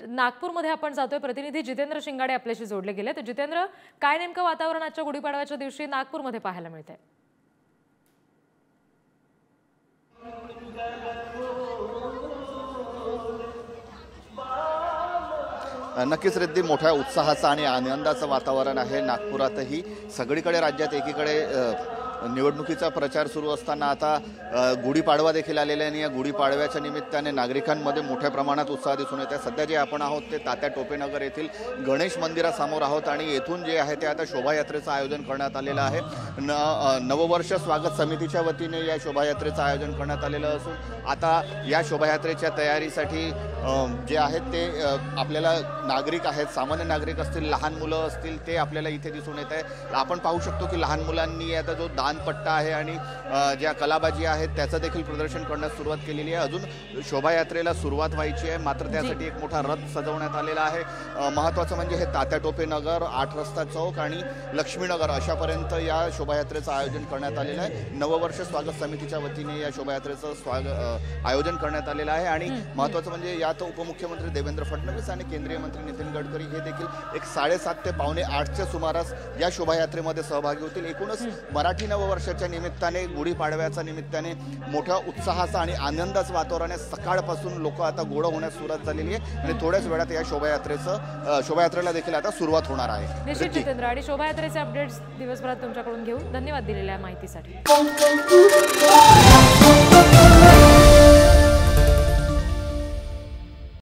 नागपूरमध्ये आपण जातोय, प्रतिनिधी जितेंद्र शिंगाडे आपल्याशी जोडले गेले। तर जितेंद्र, काय नेमकं वातावरण आजच्या गुढीपाडव्याच्या दिवशी नागपूरमध्ये पाहायला मिळतंय? नक्कीच रिद्धी, मोठ्या उत्साहाचं आणि आनंदाचं वातावरण आहे नागपुरातही। सगळीकडे राज्यात एकीकडे निवडणुकीचा प्रचार सुरू असताना आता गुढीपाडवा देखील आलेला आहे आणि या गुढीपाडव्याच्या निमित्ताने नागरिकांमध्ये मोठ्या प्रमाणात उत्साह दिसून येत आहे। सध्या जे आपण आहोत ते तात्या टोपेनगर येथील गणेश मंदिरासमोर आहोत आणि येथून जे आहे ते आता शोभायात्रेचं आयोजन करण्यात आलेलं आहे। नववर्ष स्वागत समितीच्या वतीने या शोभायात्रेचं आयोजन करण्यात आलेलं असून आता या शोभायात्रेच्या तयारीसाठी जे आहेत ते आपल्याला नागरिक आहेत, सामान्य नागरिक असतील, लहान मुलं असतील, ते आपल्याला इथे दिसून येत आहे। आपण पाहू शकतो की लहान मुलांनी आता जो दानपट्टा आहे आणि ज्या कलाबाजी आहेत त्याचं देखील प्रदर्शन करण्यास सुरुवात केलेली आहे। अजून शोभायात्रेला सुरुवात व्हायची आहे, मात्र त्यासाठी एक मोठा रथ सजवण्यात आलेला आहे। महत्त्वाचं म्हणजे हे तात्या टोपे नगर, 8 रस्ता चौक आणि लक्ष्मीनगर अशापर्यंत या शोभायात्रेचं आयोजन करण्यात आलेलं आहे। नववर्ष स्वागत समितीच्या वतीने या शोभायात्रेचं आयोजन करण्यात आलेलं आहे आणि महत्त्वाचं म्हणजे यात उपमुख्यमंत्री देवेंद्र फडणवीस आणि केंद्रीय मंत्री नितीन गडकरी हे देखील एक 7:30 ते पावणे 8च्या सुमारास या शोभायात्रेमध्ये सहभागी होतील। एकूणच मराठी नववर्षाच्या निमित्ताने, गुढीपाडव्याच्या निमित्ताने मोठ्या उत्साहाचं आणि आनंदाचं वातावरण आहे। सकाळपासून लोक आता गोळा होण्यास सुरुवात झालेली आहे आणि थोड्याच वेळात या शोभायात्रेला देखील आता सुरुवात होणार आहे। निश्चित जितेंद्र, आणि शोभायात्रेचे अपडेट्स दिवसभरात तुमच्याकडून घेऊ। धन्यवाद दिलेल्या माहितीसाठी।